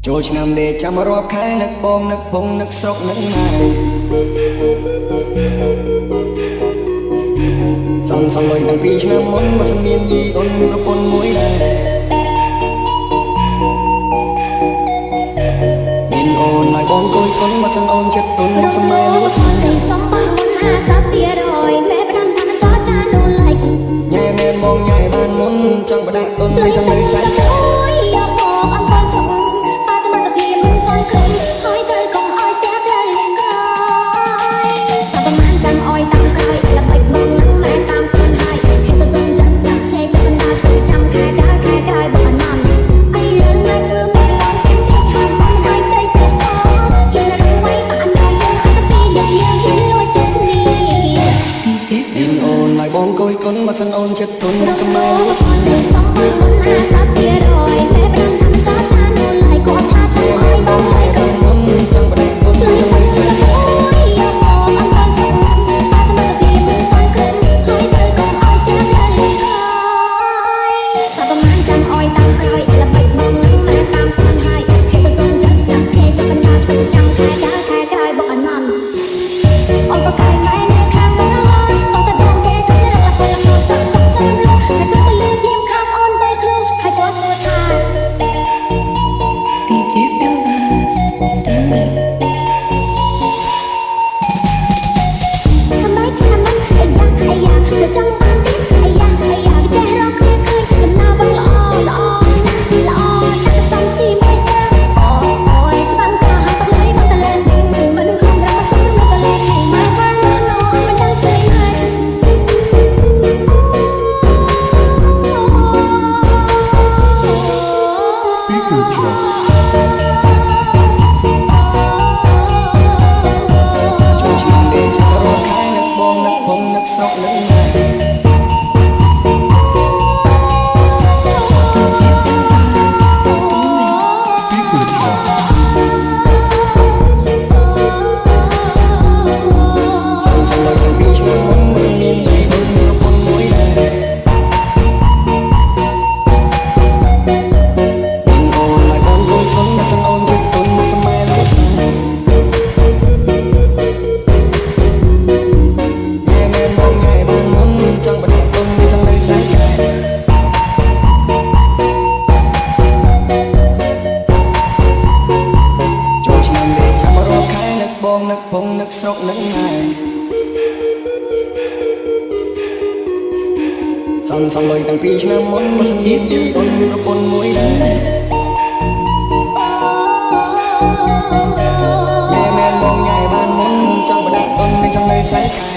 ចូលឆ្នាំដេកចាំរាប់ខែនឹកបងនឹកពងនឹកស្រុកនឹកម៉ែសំលុយតាំងពីឆ្នាំមុនបើសិនមានយីអូនមានប្រពន្ធមួយដែរមានអូនឲ្យបងគួយគុណបើសិនអូនចិត្តទុនមកសម័យលួចសំបងមុន50%មេផ្ដាំថាមិនចោចានោះឡៃញ៉ែមែនបងញ៉ែបានមុនចង់បដាក់ទុនហើយចង់នៅសាច់កាបងគួយគុណបើសិនអូនចិត្តទុនសម័យលួចសំបងមុន50%មេផ្ដាំថាមិនចោចានោះឡៃគាត់ថាចង់ឲ្យបងឡៃមុនចង់បដាក់ទុនចង់នៅសាច់កាបងនឹកពងនឹកស្រុកនឹកម៉ែសំលុយតាំងពីឆ្នាំមុនបើសិនមានយីអូនមានប្រពន្ធមួយដែរញ៉ែមែនបងញ៉ែបានមុនចង់បដាក់ទុនចង់នៅសាច់កា